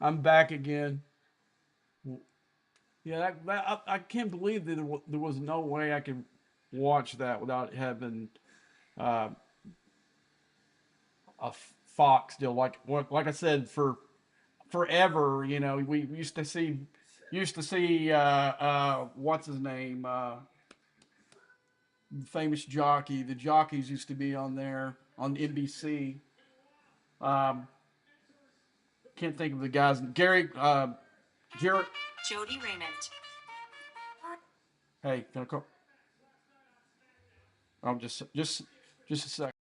I'm back again. Yeah, I can't believe that there was no way I could watch that without having uh, a Fox deal. Like I said, for forever, we used to see what's his name, famous jockey. The jockeys used to be on there on NBC. Um, can't think of the guy's Gary Jarrett. Jody Raymond. Hey, can I call? I'm just a second.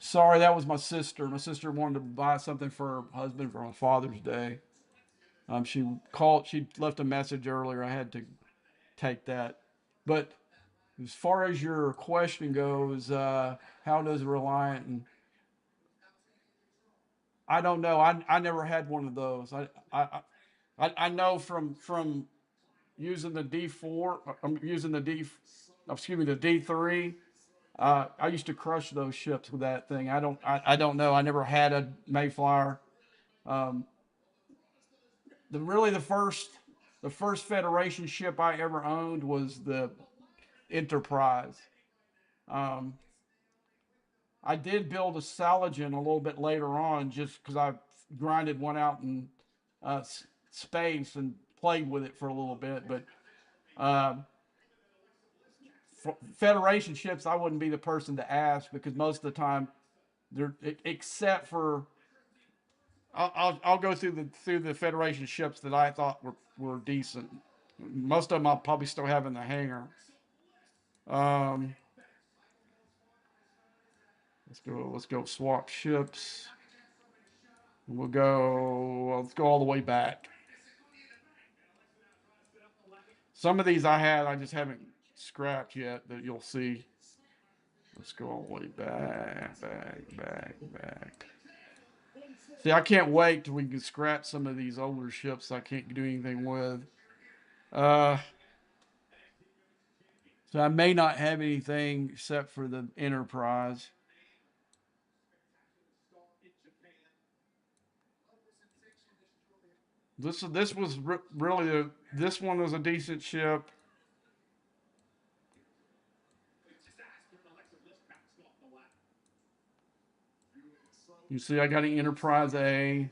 Sorry, that was my sister. My sister wanted to buy something for her husband for Father's Day. She called. She left a message earlier. I had to take that. But as far as your question goes, how does Reliant? And I don't know. I never had one of those. I know from using the D4. I'm using the D. Excuse me, the D3. I used to crush those ships with that thing. I don't know. I never had a Mayflower. Um, the first Federation ship I ever owned was the Enterprise. Um, I did build a Salagen a little bit later on, just because I grinded one out in uh, space and played with it for a little bit. But uh, Federation ships, I wouldn't be the person to ask because most of the time they're except for I'll go through the Federation ships that I thought were decent. Most of them I'll probably still have in the hangar. Um, let's go swap ships. Let's go all the way back. Some of these I just haven't scrapped yet that you'll see. Let's go all the way back. See, I can't wait till we can scrap some of these older ships I can't do anything with. Uh, so I may not have anything except for the Enterprise. This was really this one was a decent ship. You see, I got an Enterprise A.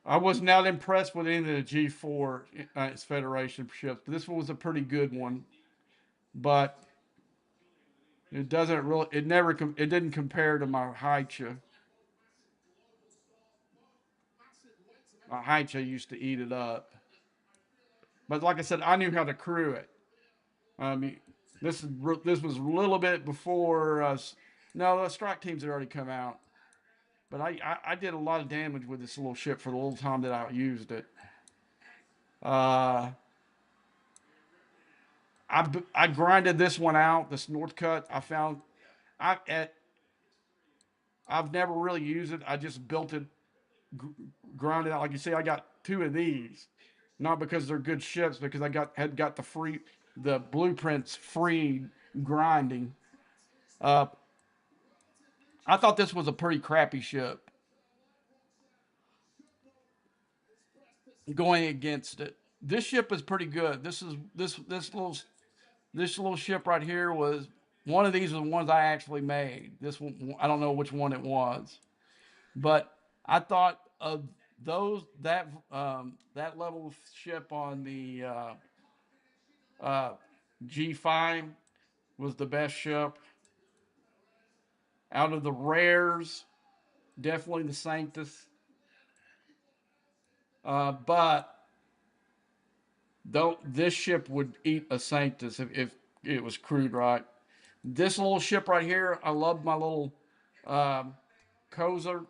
I was not impressed with any of the G4 Federation ships. This one was a pretty good one, but it doesn't really. It didn't compare to my Haicha. My Haicha used to eat it up, but like I said, I knew how to crew it. Um, this was a little bit before us. No, the strike teams had already come out, but I did a lot of damage with this little ship for the little time that I used it. Uh, I grinded this one out. This North Cut I found. I at, I've never really used it. I just built it, ground it out. Like you see, I got two of these, not because they're good ships, because I had got the blueprints free grinding. Uh, I thought this was a pretty crappy ship going against it. This ship is pretty good. This little ship right here was one of these was the ones I actually made. This one I don't know which one it was, but I thought of those that level of ship on the uh, G5 was the best ship out of the rares. Definitely the Sanctus, but don't this ship would eat a Sanctus if it was crewed right. This little ship right here, I love my little um, Kozar.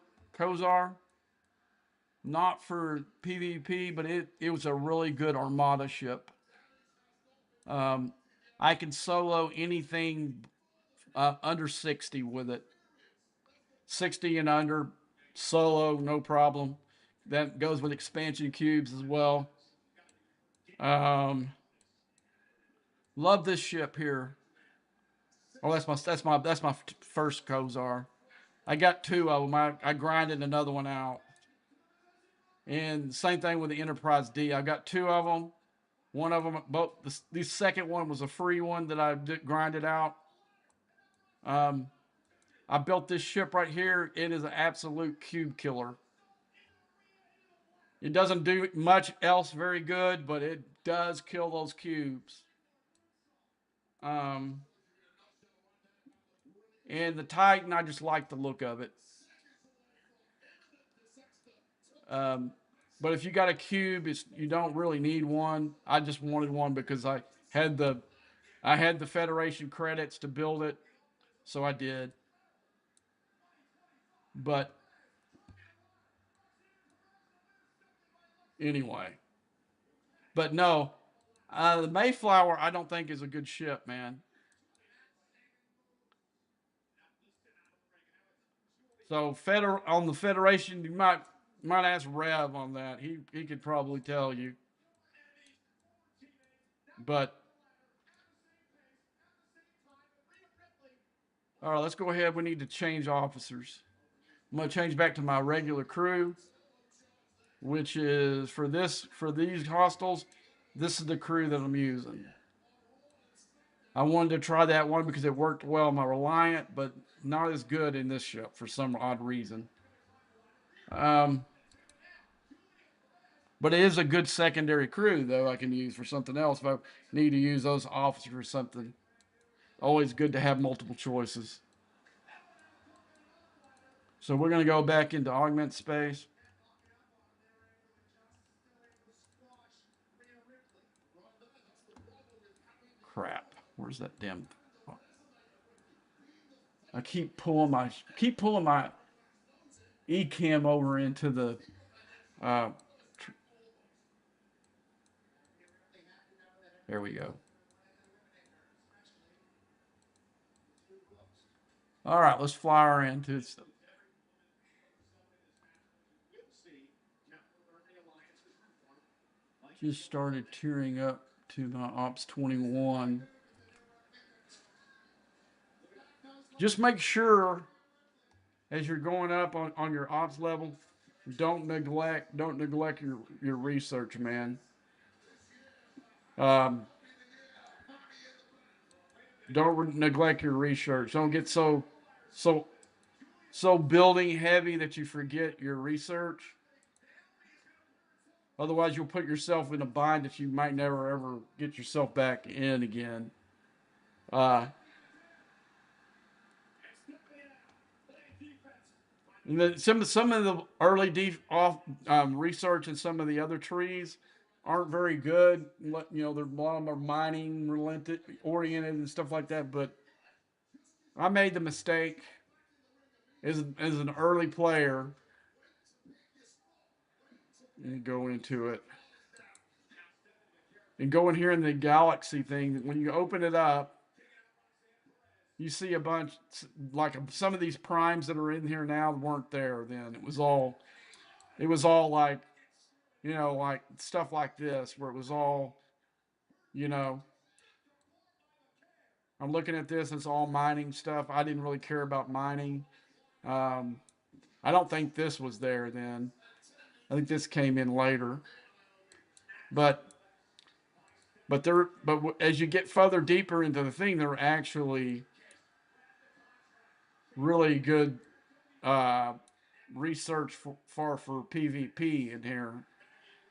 Not for PvP, but it was a really good Armada ship. Um, I can solo anything under 60 with it. 60 and under, solo, no problem. That goes with expansion cubes as well. Um, love this ship here. Oh, that's my first Kozar. I got two of them. I grinded another one out. And same thing with the Enterprise D. I got two of them. One of them, both the second one was a free one that I grinded out. Um, I built this ship right here. It is an absolute cube killer. It doesn't do much else very good, but it does kill those cubes. Um, and the Titan, I just like the look of it. Um, but if you got a cube, you don't really need one. I just wanted one because I had I had the Federation credits to build it, so I did. But anyway, but no, the Mayflower I don't think is a good ship, man. So on the Federation, you might ask Rev on that. He could probably tell you. But all right, let's go ahead. We need to change officers. I'm gonna change back to my regular crew, which is for these hostels. This is the crew that I'm using. I wanted to try that one because it worked well on my Reliant, but not as good in this ship for some odd reason. Um, but it is a good secondary crew, though, I can use for something else if I need to use those officers for something. Always good to have multiple choices. So we're going to go back into augment space. Crap. Where's that damn... I keep pulling my eCam over into the uh, there we go. All right, let's fly her into it. Just started tearing up to my Ops 21. Just make sure as you're going up on your Ops level, don't neglect your research, man. Um, don't neglect your research. Don't get so building heavy that you forget your research. Otherwise, you'll put yourself in a bind that you might never ever get yourself back in again. Uh, and then some of the early research and some of the other trees aren't very good. You know, a lot of them are mining oriented and stuff like that. But I made the mistake as an early player and go into it and go in here in the galaxy thing. When you open it up, you see a bunch like some of these primes that are in here now weren't there then. It was all like, you know, like stuff like this where it was all, you know, I'm looking at this, it's all mining stuff. I didn't really care about mining. Um, I don't think this was there then. I think this came in later. But as you get further deeper into the thing, they're actually really good uh, research for PvP in here,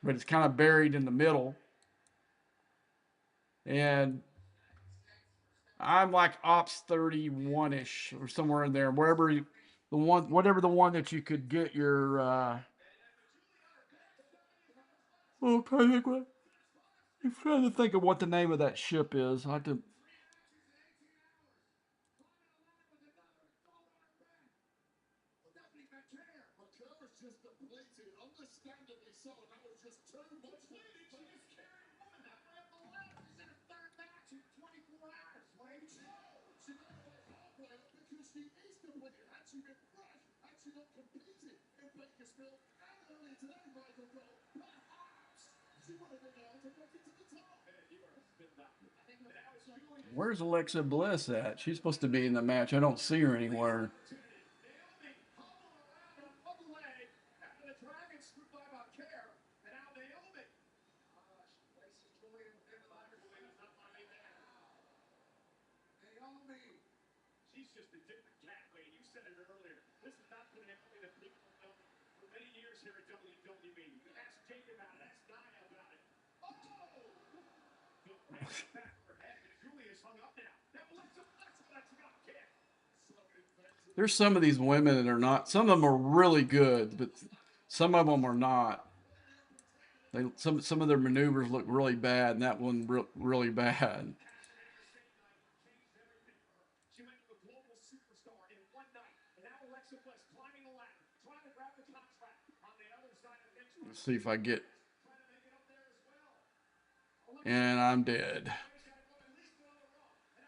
but it's kind of buried in the middle. And I'm like Ops 31 ish or somewhere in there, whatever the one that you could get your. I'm trying to think of what the name of that ship is. I have to. Where's Alexa Bliss at? She's supposed to be in the match. I don't see her anywhere. There's some of these women that are not. Some of them are really good, but some of them are not. Some of their maneuvers look really bad, and that one really bad. Let's see if I get. And I'm dead.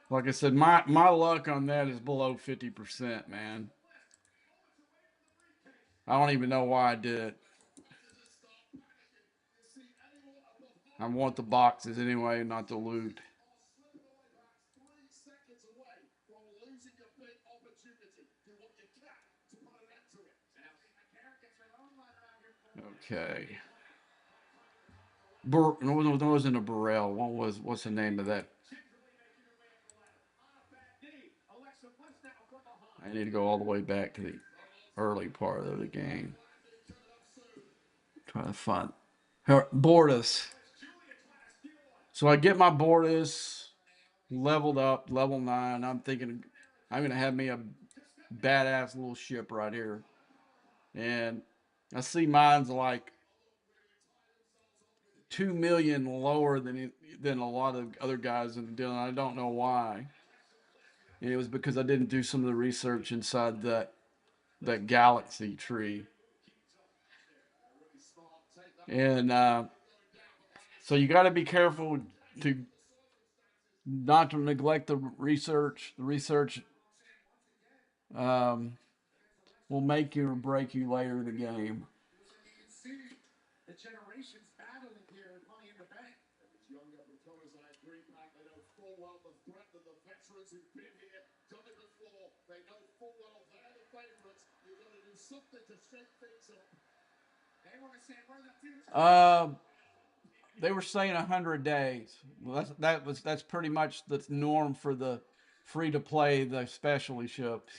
Like I said, my luck on that is below 50%, man. I don't even know why I did it. I want the boxes anyway, not the loot. Okay. No, it wasn't a Burrell. What's the name of that? I need to go all the way back to the early part of the game. Try to find her Bortus. So I get my Bortus leveled up, level 9. I'm thinking I'm gonna have me a badass little ship right here. And I see mine's like 2 million lower than a lot of other guys in the deal, and I don't know why. And it was because I didn't do some of the research inside that galaxy tree. And so you got to be careful to not to neglect the research. The research um, will make you or break you later in the game. Uh, they were saying 100 days. Well, that's pretty much the norm for the free to play the specialty ships.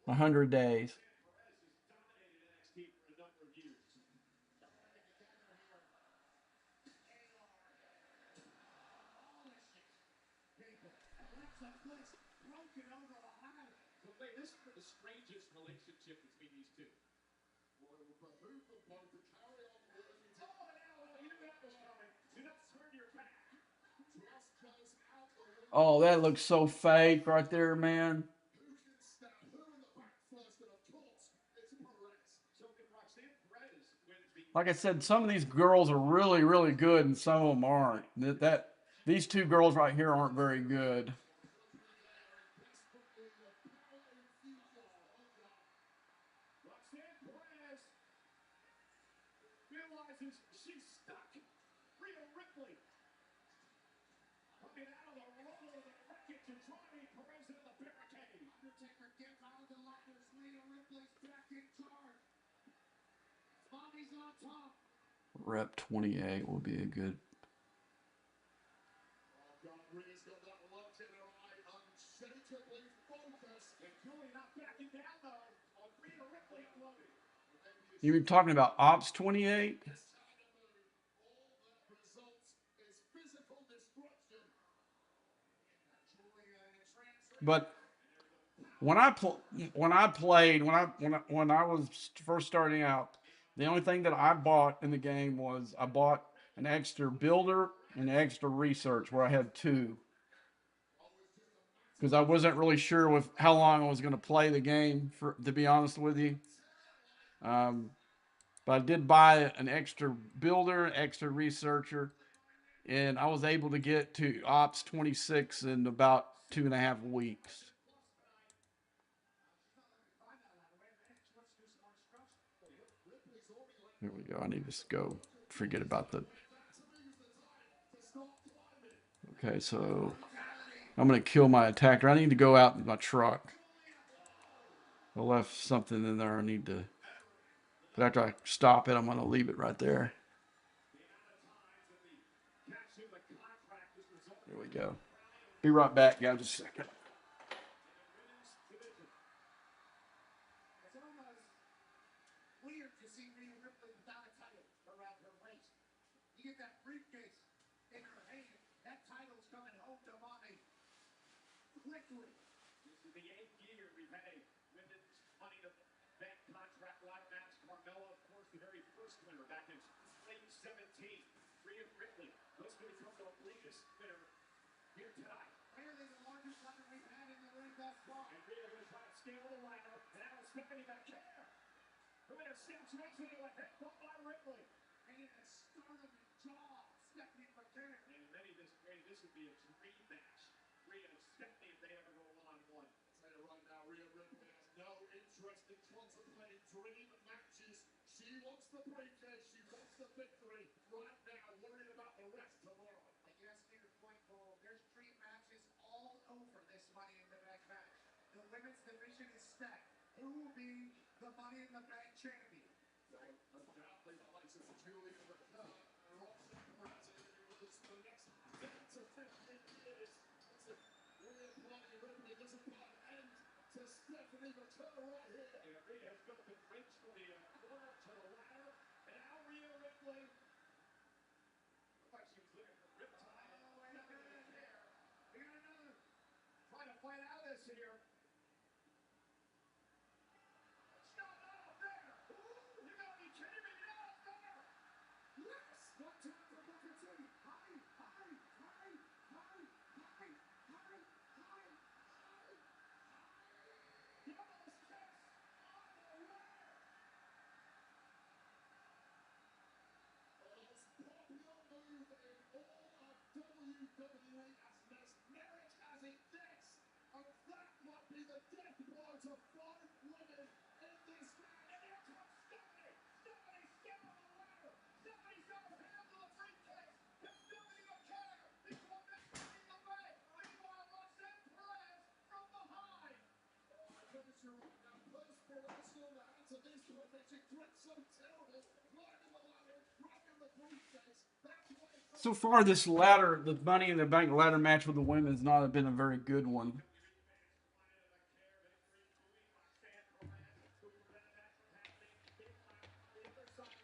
100 days. Oh, that looks so fake right there, man. Like I said, some of these girls are really, really good, and some of them aren't. These two girls right here aren't very good. Rep 28 will be a good. You were talking about Ops 28? But when I was first starting out, the only thing that I bought in the game was I bought an extra builder and an extra research where I had two because I wasn't really sure with how long I was going to play the game. To be honest with you, um, but I did buy an extra builder, extra researcher, and I was able to get to Ops 26 in about 2.5 weeks. Here we go. I need to go forget about the. Okay, so I'm going to kill my attacker. I need to go out in my truck. I left something in there I need to. But after I stop it, I'm going to leave it right there. There we go. Be right back, guys. Just a second. So far, the Money in the Bank ladder match with the women has not been a very good one.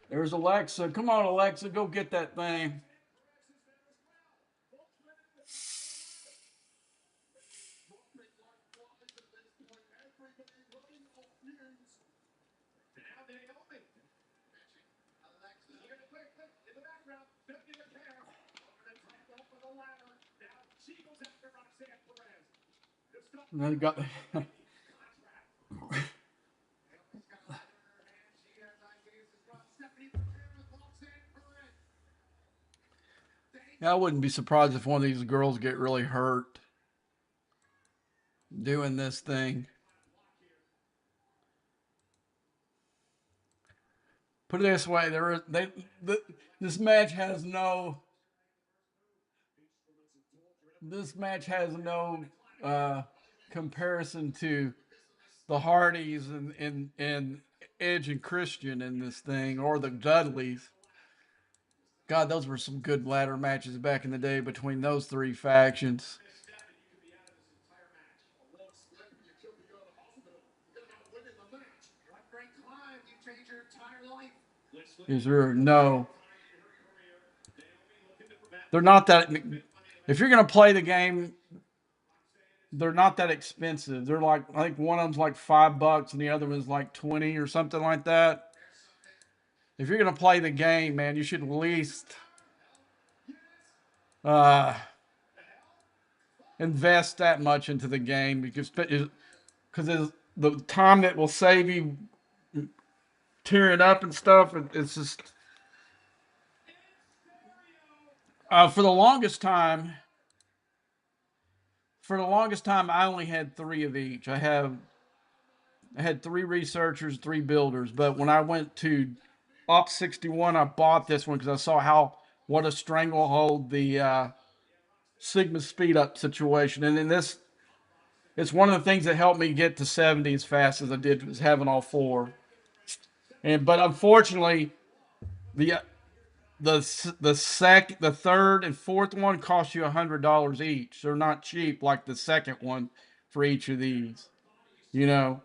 There's Alexa. Come on, Alexa, go get that thing. And then got I wouldn't be surprised if one of these girls get really hurt doing this thing. Put it this way: this match has no this match has no uh, comparison to the Hardys and Edge and Christian in this thing, or the Dudleys. God, those were some good ladder matches back in the day between those three factions. Is there no? They're not that. If you're gonna play the game, they're not that expensive. They're like, I think one of them's like $5 and the other one's like 20 or something like that. If you're gonna play the game, man, you should at least uh, invest that much into the game because the time that will save you tearing up and stuff. It's just for the longest time. For the longest time, I only had three of each. I had three researchers, three builders. But when I went to Op 61, I bought this one because I saw what a stranglehold the Sigma speed up situation. And in this, it's one of the things that helped me get to 70 as fast as I did was having all four. But unfortunately, the the third and fourth one cost you $100 each. They're not cheap like the second one for each of these. You know,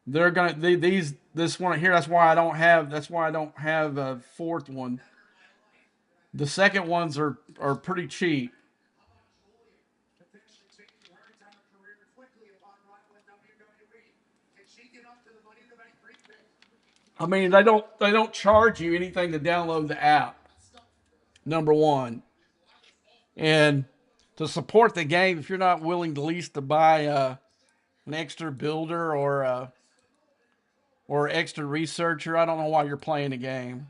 they're gonna these this one here. That's why I don't have a fourth one. The second ones are pretty cheap. I mean, they don't charge you anything to download the app. Number one, and to support the game, if you're not willing to lease to buy an extra builder or or extra researcher, I don't know why you're playing the game.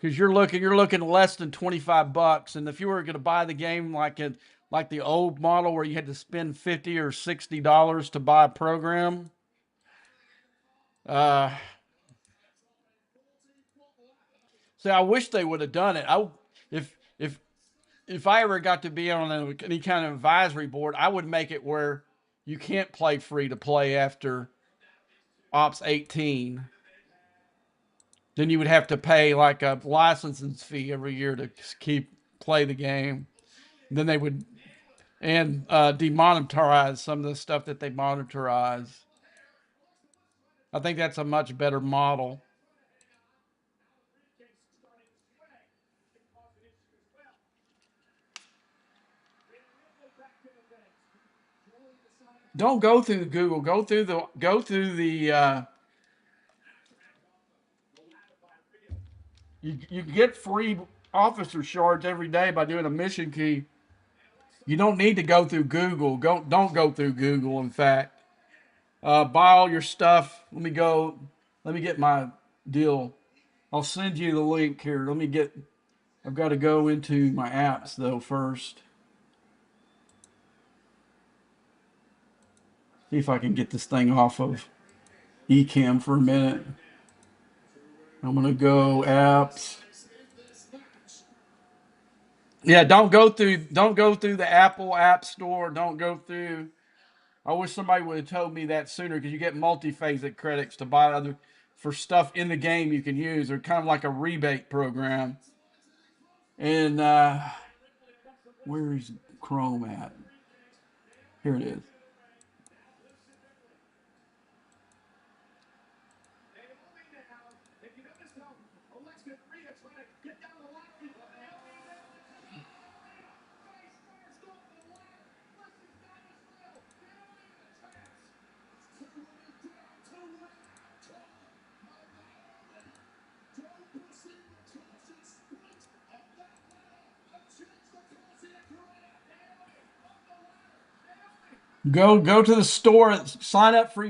Because you're looking less than $25, and if you were going to buy the game like the old model where you had to spend $50 or $60 to buy a program, uh, see, I wish they would have done it. If if if I ever got to be on any kind of advisory board, I would make it where you can't play free to play after Ops 18. Then you would have to pay like a licensing fee every year to play the game. Then they would demonetize some of the stuff that they monetize. I think that's a much better model. Don't go through Google. Go through the. You get free officer shards every day by doing a mission key. You don't need to go through Google. Don't go through Google. In fact, buy all your stuff. Let me get my deal. I'll send you the link here. I've got to go into my apps though first. See if I can get this thing off of Ecamm for a minute. I'm gonna go apps. Yeah, don't go through the Apple App Store. Don't go through. I wish somebody would have told me that sooner, because you get multi-phasic credits to buy other for stuff in the game you can use. They're kind of like a rebate program. And where is Chrome at? Here it is. Go to the store, sign up for,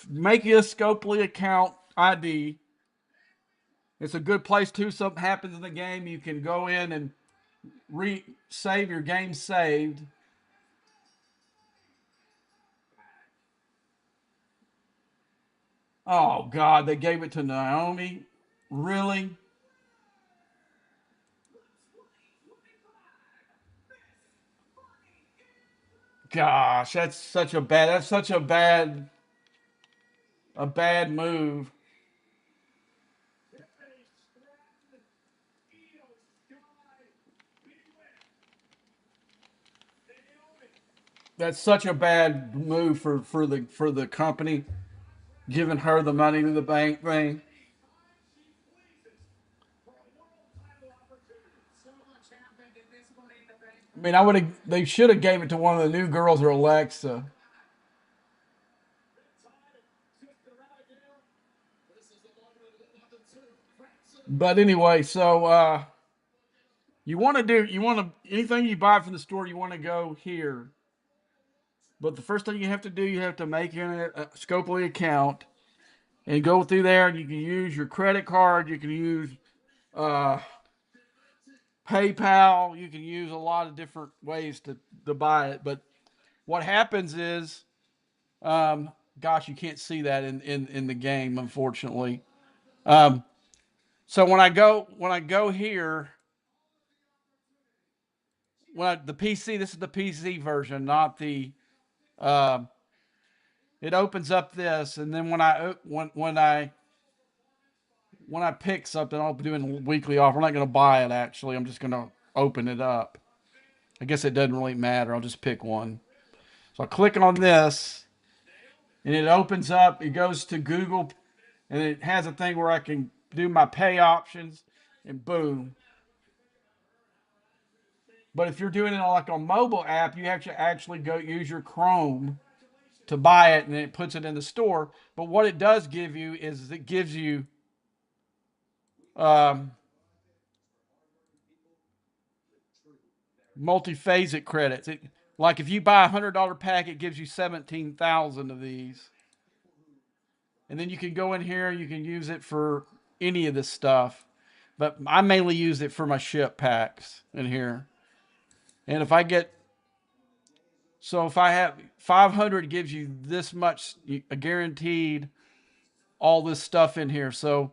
make you a Scopely account ID. It's a good place too. Something happens in the game, you can go in and save your game saved. Oh God, they gave it to Naomi. Really? Gosh, that's such a bad move. That's such a bad move for the company, giving her the money to the bank thing. I mean, they should have gave it to one of the new girls or Alexa. But anyway, so you want to anything you buy from the store, you want to go here. But the first thing you have to do, you have to make a Scopely account and go through there. And you can use your credit card. You can use uh, PayPal. You can use a lot of different ways to buy it. But what happens is, gosh, you can't see that in the game, unfortunately. Um, so when I go here, the PC, this is the PC version, not the. Uh, it opens up this, and then when I pick something, I'll be doing weekly offer. I'm not going to buy it actually. I'm just going to open it up. I guess it doesn't really matter. I'll just pick one. So I click on this, and it opens up. It goes to Google, and it has a thing where I can do my pay options, and boom. But if you're doing it like on mobile app, you have to actually go use your Chrome to buy it, and it puts it in the store. But what it does give you is it gives you um, multi-phasic credits. Like if you buy $100 pack, it gives you 17,000 of these. And then you can go in here, you can use it for any of this stuff. But I mainly use it for my ship packs in here. And if I get, so if I have 500, gives you this much, a guaranteed all this stuff in here. So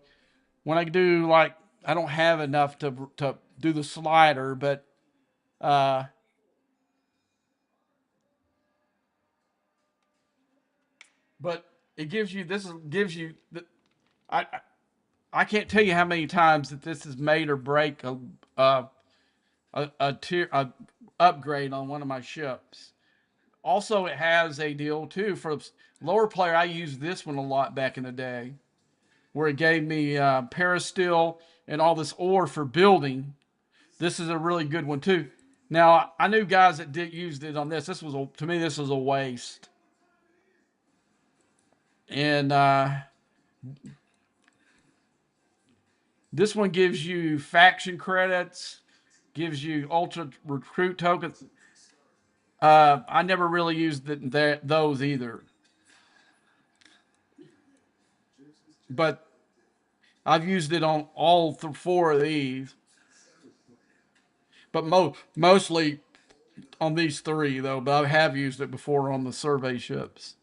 when I do, like, I don't have enough to do the slider, uh, but it gives you, this gives you, I, I can't tell you how many times that this has made or break a tier a upgrade on one of my ships. Also, it has a deal too for lower player. I used this one a lot back in the day, where it gave me peristyle and all this ore for building. This is a really good one too. Now I knew guys that did used it on this. This was to me this was a waste. And this one gives you faction credits, gives you ultra recruit tokens. I never really used those either, but I've used it on all four of these, but mostly on these three though. But I have used it before on the survey ships.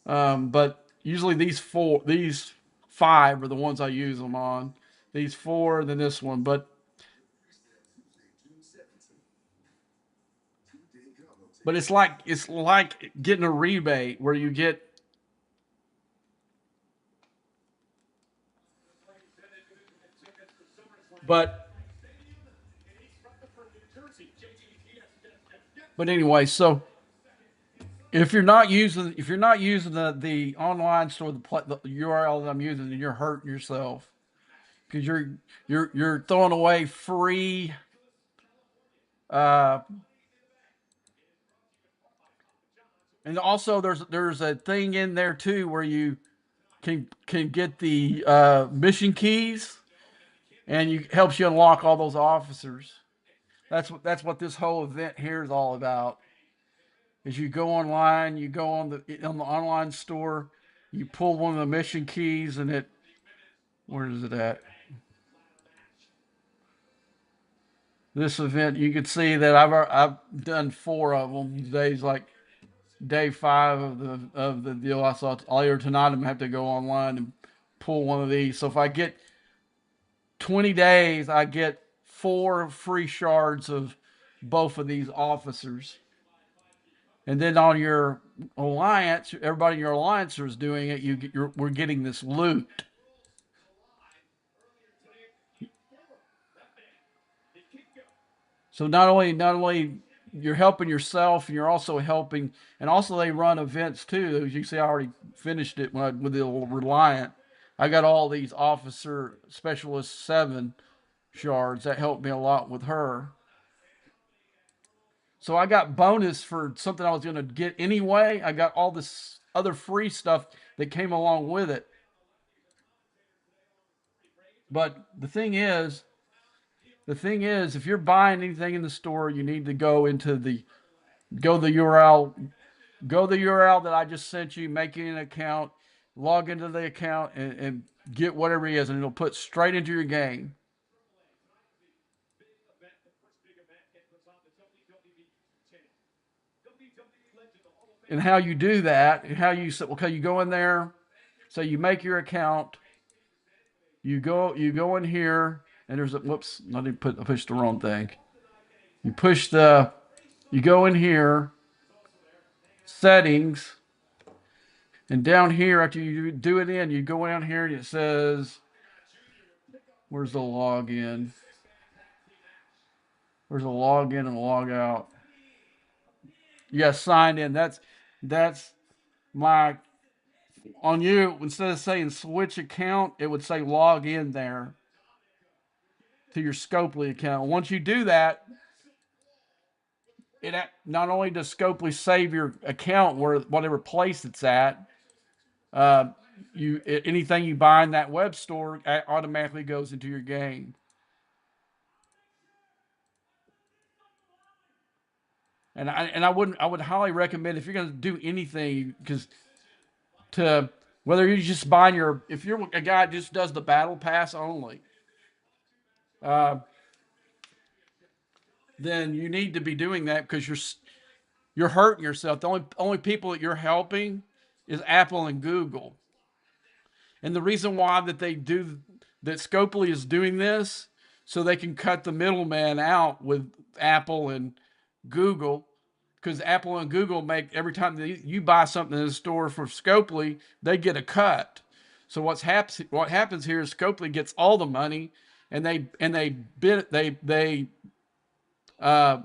But usually these five are the ones I use them on. These four, then this one. But it's like getting a rebate where you get. But anyway, so if you're not using the online store, the URL that I'm using, then you're hurting yourself because you're throwing away free. Uh, and also there's a thing in there too where you can get the mission keys, and you helps you unlock all those officers. That's what this whole event here is all about. Is you go online, you go on the online store, you pull one of the mission keys, and where is it at? This event, you can see that I've done four of them. Days like day five of the deal. I saw later tonight. I'm gonna have to go online and pull one of these. So if I get 20 days, I get 4 free shards of both of these officers. And then on your alliance, everybody in your alliance is doing it. We're getting this loot. So not only you're helping yourself, and you're also helping, and also they run events too. As you see, I already finished it with the Reliant. I got all these Officer Specialist 7 shards that helped me a lot with her. So I got bonus for something I was going to get anyway. I got all this other free stuff that came along with it. But the thing is, if you're buying anything in the store, you need to go the URL, go the URL that I just sent you, make you an account, log into the account, and get whatever it is, and it'll put straight into your game. And how you do that, and how you say, okay, you go in there, so you make your account, you go in here, and there's a whoops, I pushed the wrong thing. You push you go in here, settings, and down here after you do it in, you go down here and it says, where's the login? Where's the login and log out? You got signed in. That's my on you. Instead of saying switch account, it would say log in there to your Scopely account. Once you do that, it not only does Scopely save your account where whatever place it's at, uh, anything you buy in that web store automatically goes into your game. And I would highly recommend if you're going to do anything, because to whether you're just buying your, if you're a guy that just does the battle pass only, uh, then you need to be doing that, because you're hurting yourself. The only people that you're helping is Apple and Google. And the reason why that Scopely is doing this, so they can cut the middleman out with Apple and Google, because Apple and Google make, every time you buy something in the store from Scopely, they get a cut. So what happens here is Scopely gets all the money, and they uh,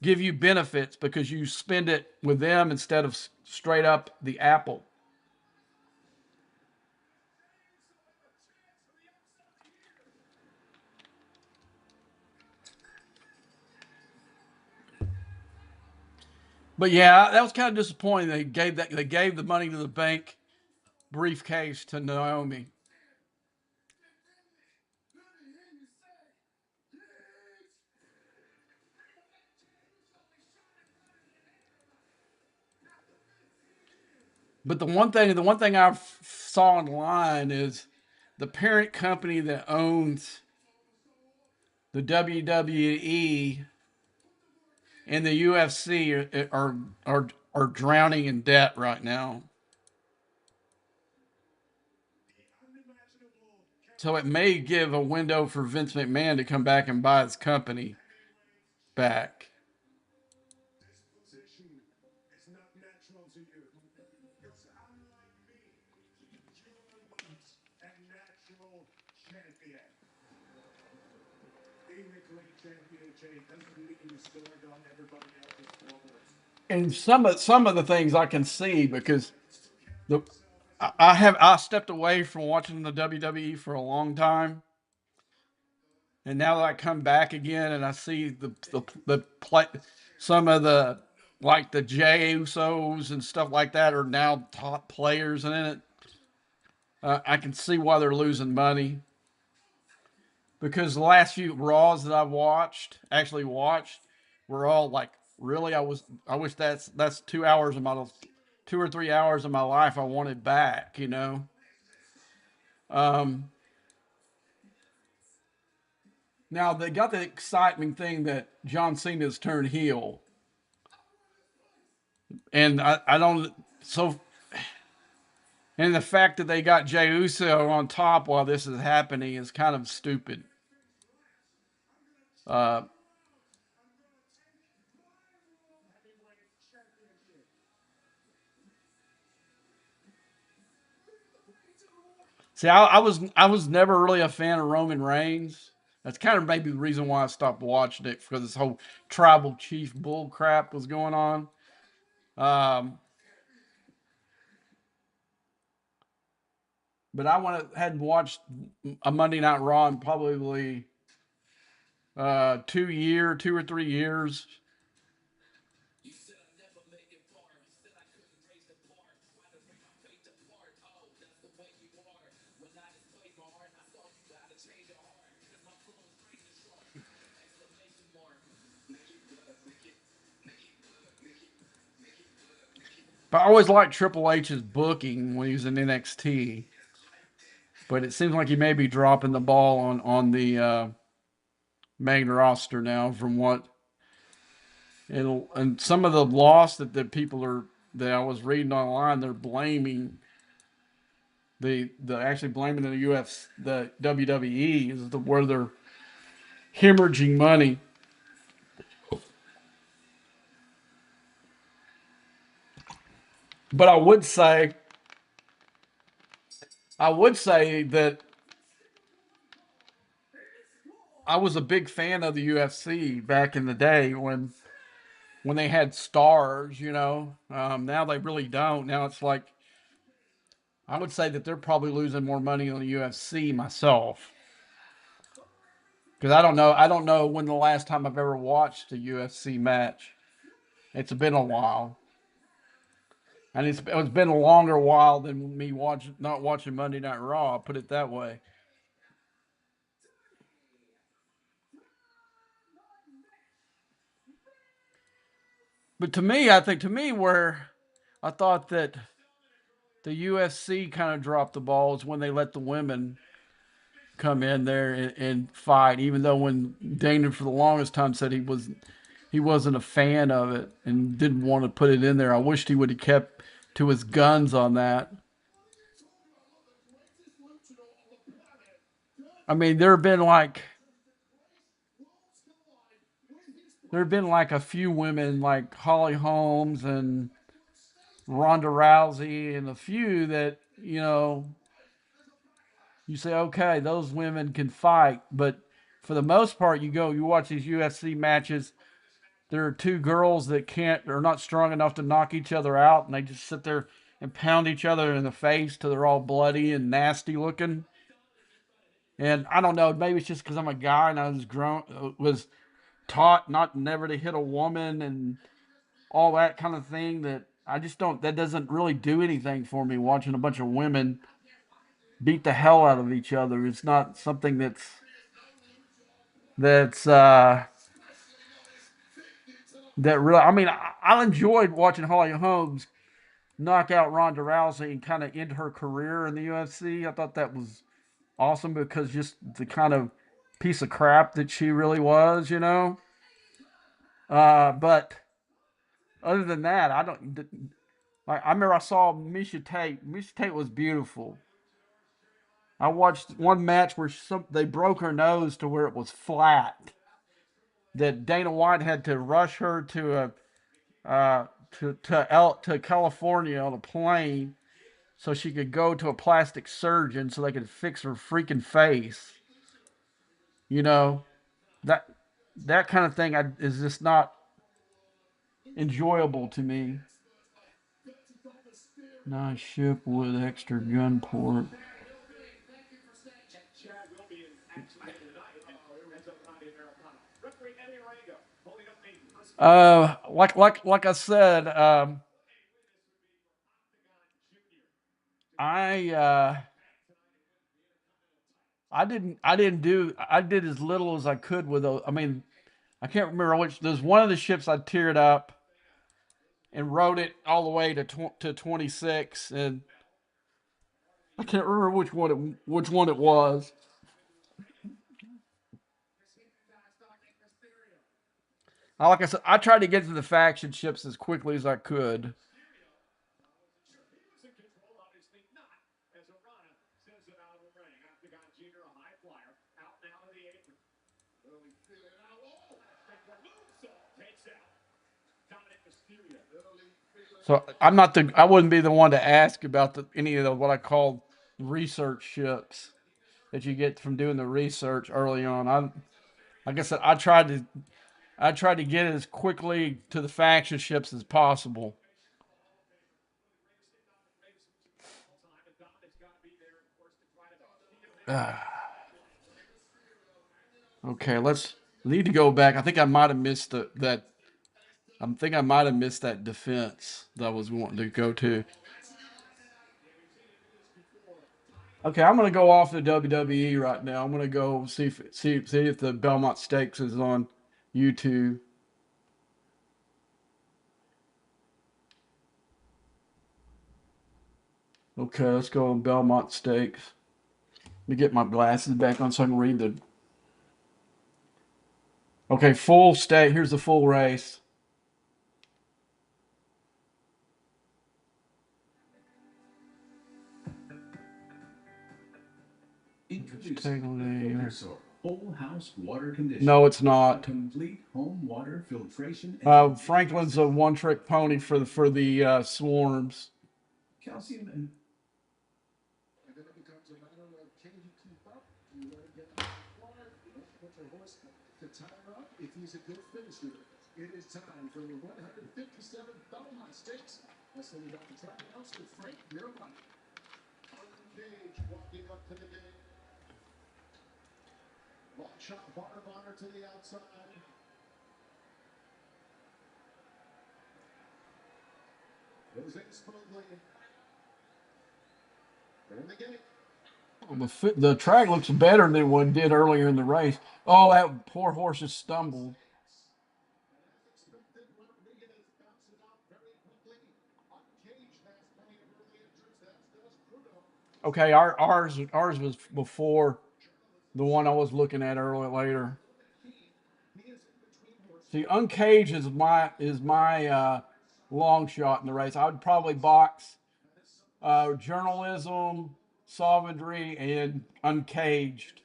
give you benefits because you spend it with them instead of straight up the Apple. But yeah, that was kind of disappointing. They gave the money to the bank briefcase to Naomi. But the one thing I saw online is the parent company that owns the WWE and the UFC are drowning in debt right now. So it may give a window for Vince McMahon to come back and buy his company back. And some of the things I can see, because the I stepped away from watching the WWE for a long time, and now that I come back again and I see the play, some of the, like the Jey Usos and stuff like that are now top players in it. I can see why they're losing money, because the last few Raws that I've actually watched, were all like, really, I wish that's 2 hours of my 2 or 3 hours of my life I wanted back, you know. Um, Now they got the exciting thing that John Cena's turned heel, and I don't so and the fact that they got Jey Uso on top while this is happening is kind of stupid. Uh, See, I was never really a fan of Roman Reigns. That's kind of maybe the reason why I stopped watching it, because this whole tribal chief bull crap was going on. Um, but I went ahead and watched a Monday Night Raw in probably 2 or 3 years. But I always liked Triple H's booking when he was in NXT. But it seems like he may be dropping the ball on the main roster now, from what and some of the loss that people are, that I was reading online, they're blaming the actually blaming the UFC, the WWE, is where they're hemorrhaging money. But I would say that I was a big fan of the UFC back in the day when they had stars. You know, now they really don't. Now it's like, I would say that they're probably losing more money on the UFC myself, because I don't know when the last time I've ever watched a UFC match. It's been a while, and it's been a longer while than me not watching Monday Night Raw. I'll put it that way. But to me, I think to me where I thought that the UFC kind of dropped the ball is when they let the women come in there and fight. Even though when Dana for the longest time said he wasn't a fan of it and didn't want to put it in there. I wished he would have kept to his guns on that. I mean, there have been like a few women like Holly Holmes and Ronda Rousey and a few that, you say, okay, those women can fight, but for the most part, you watch these UFC matches. There are two girls that are not strong enough to knock each other out, and they just sit there and pound each other in the face till they're all bloody and nasty looking. And I don't know, maybe it's just because I'm a guy and I was taught not never to hit a woman and all that kind of thing that I just don't. That doesn't really do anything for me watching a bunch of women beat the hell out of each other. It's not something that's that really. I mean, I enjoyed watching Holly Holmes knock out Ronda Rousey and kind of end her career in the UFC. I thought that was awesome because just the kind of piece of crap that she really was, you know. But other than that, I don't. Like I remember I saw Misha Tate. Misha Tate was beautiful. I watched one match where they broke her nose to where it was flat. That Dana White had to rush her to California on a plane so she could go to a plastic surgeon so they could fix her freaking face. You know that that kind of thing is just not enjoyable to me. Nice ship with extra gun port. Like I said, I I did as little as I could with those. I mean, I can't remember which. There's one of the ships I tiered up and rode it all the way to 26, and I can't remember which one it was. Like I said, I tried to get to the faction ships as quickly as I could. So I wouldn't be the one to ask about any of the what I call research ships that you get from doing the research early on. Like I said, I tried to get as quickly to the faction ships as possible. Okay, let's need to go back. I think I might have missed that. I think I might have missed that defense that I was wanting to go to. Okay, I'm gonna go off the WWE right now. I'm gonna go see if the Belmont Stakes is on YouTube. Okay, let's go on Belmont Stakes. Let me get my glasses back on so I can read the. Okay, full stake. Here's the full race. Whole house water conditioner. No, it's not. Complete home water filtration. Franklin's a one-trick pony for the swarms. Calcium and the track looks better than what it did earlier in the race. Oh, that poor horse just stumbled. Okay, ours was before the one I was looking at earlier later. See, uncaged is my long shot in the race. I would probably box journalism, sovereignty, and uncaged.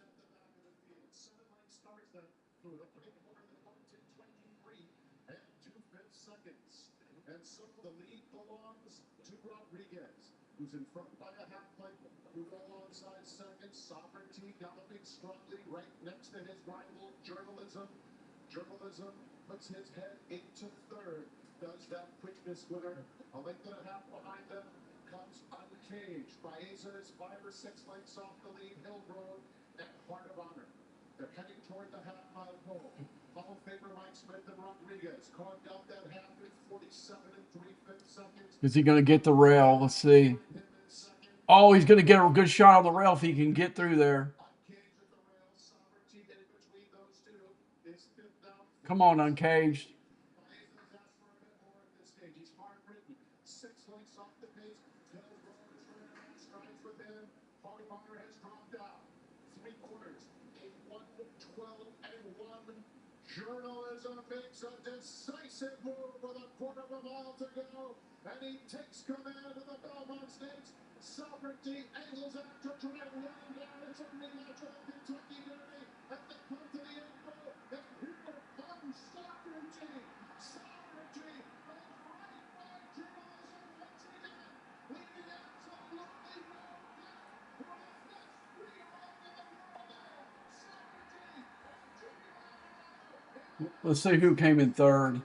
Is he going to get the rail? Let's see. Oh, he's going to get a good shot on the rail if he can get through there. Come on, uncaged. Let's see who came in third.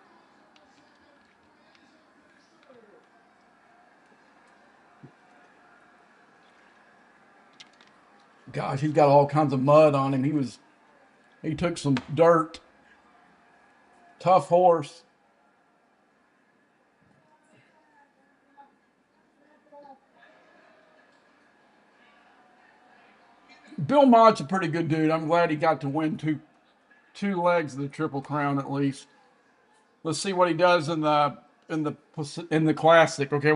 Gosh, he's got all kinds of mud on him. He took some dirt. Tough horse. Bill Mott's a pretty good dude. I'm glad he got to win two legs of the Triple Crown at least. Let's see what he does in the Classic. Okay, uh,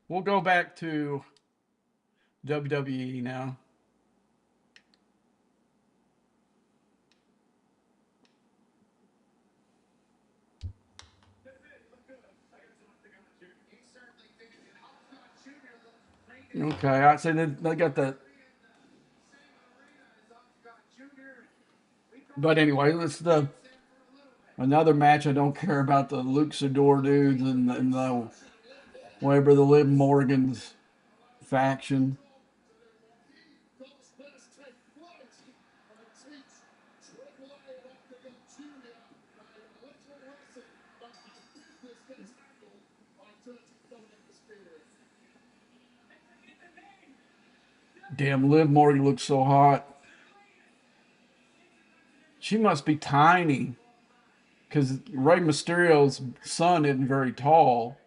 we'll go back to WWE now. Okay, I say they got that. But anyway, let's the another match. I don't care about the Luxador dudes and the whatever the Liv Morgan's faction. Damn, Liv Morgan looks so hot. She must be tiny because Rey Mysterio's son isn't very tall.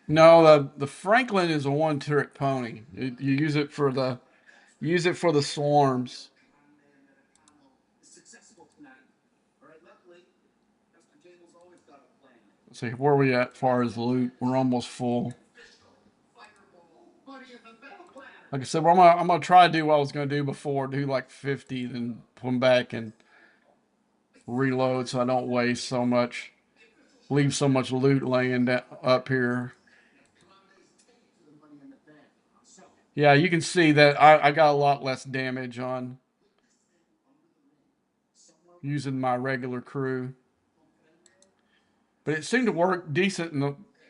No, the Franklin is a one-trick pony. You use it for the swarms. Let's see where are we at as far as loot. We're almost full. Like I said, I'm gonna try to do what I was gonna do before. Do like 50, then come back and reload so I don't waste so much. Leave so much loot laying up here. Yeah, you can see that I got a lot less damage on using my regular crew. But it seemed to work decent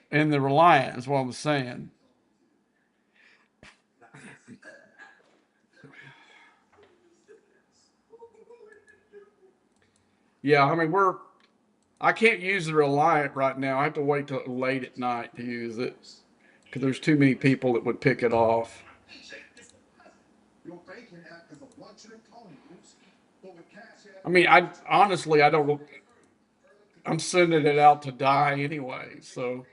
in the Reliant, is what I'm saying. Yeah, I mean I can't use the Reliant right now. I have to wait till late at night to use it because there's too many people that would pick it off. I mean, I honestly I don't I'm sending it out to die anyway. So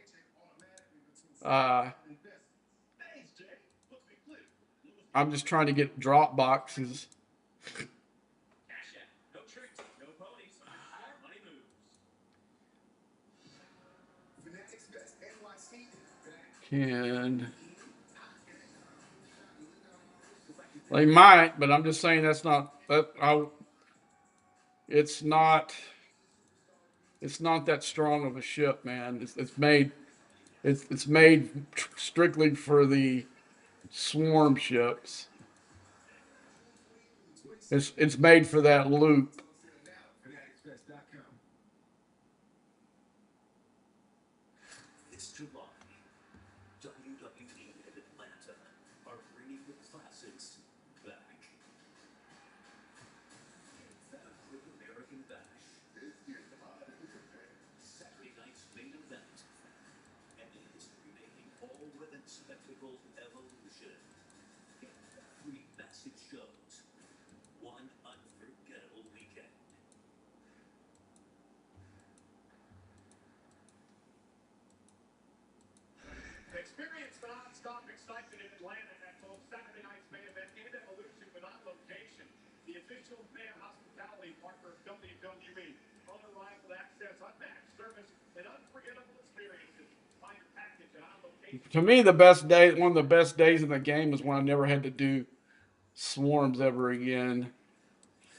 uh, I'm just trying to get drop boxes. And they might, but I'm just saying that's not that. It's not. It's not that strong of a ship, man. It's made. It's made strictly for the swarm ships. It's made for that loop. Experience non-stop excitement in Atlanta at both Saturday night's main event and Evolution, but on location. The official fan hospitality partner of WWE. Unrivaled access, unmatched service, and unforgettable experiences. Find your package at on location. To me, the best day, one of the best days in the game is when I never had to do swarms ever again,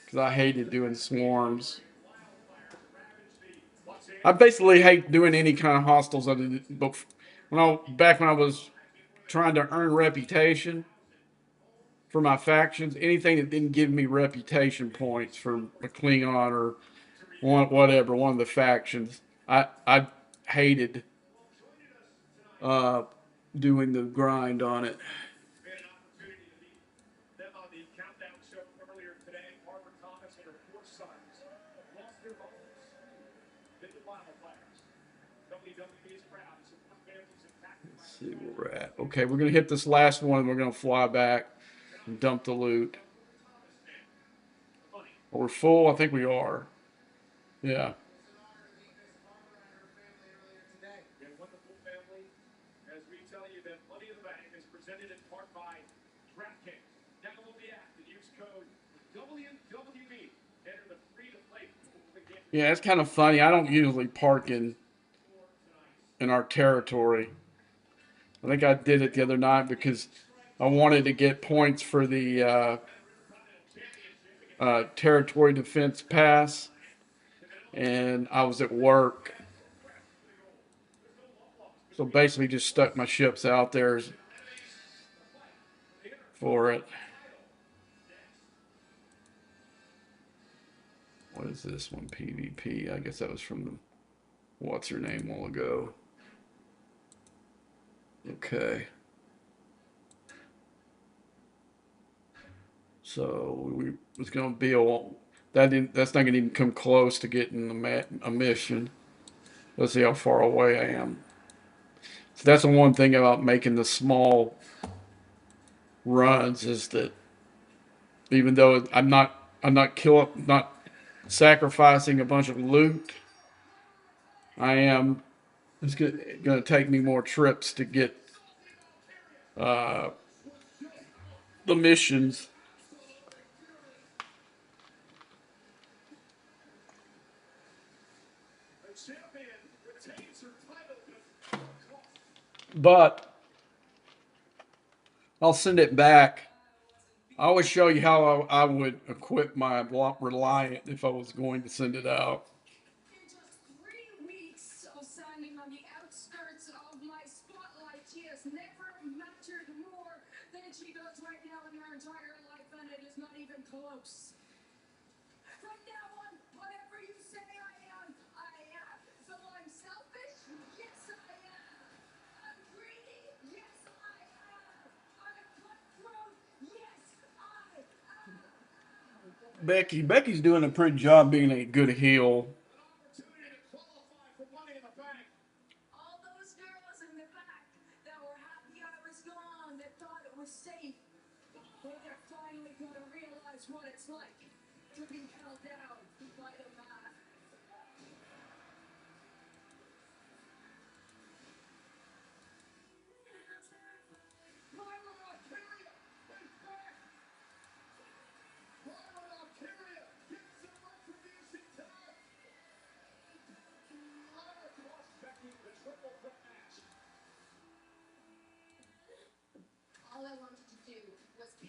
because I hated doing swarms. I basically hate doing any kind of hostiles but back when I was trying to earn reputation for my factions, anything that didn't give me reputation points for a Klingon or one of the factions, I hated uh, doing the grind on it. Let's see where we're at. Okay, we're gonna hit this last one and we're gonna fly back and dump the loot. We're full. I think we are. Yeah. As we tell you that Money in the Bank is presented in part by DraftKings. Download the app and use code WWB. Enter the free-to-play pool to get. Yeah, it's kind of funny. I don't usually park in our territory. I think I did it the other night because I wanted to get points for the territory defense pass, and I was at work. So basically, just stuck my ships out there for it. What is this one? PvP. I guess that was from the what's her name a while ago. Okay. So it's going to be that's not going to even come close to getting a mission. Let's see how far away I am. So that's the one thing about making the small runs is that even though I'm not sacrificing a bunch of loot, I am. It's going to take me more trips to get uh, the missions. But I'll send it back. I always show you how I would equip my Reliant if I was going to send it out. In just 3 weeks of standing on the outskirts of my spotlight, she has never mattered more than she does right now in her entire life, and it is not even close. From now on, whatever you say I am, I am. So I'm selfish? Yes, I am. I'm greedy? Yes, I am. I'm a cutthroat? Yes, I am. Becky's doing a pretty job being a good heel. All those girls in the back that were happy I was gone, that thought it was safe, well, they're finally going to realize what it's like to be held down by the man.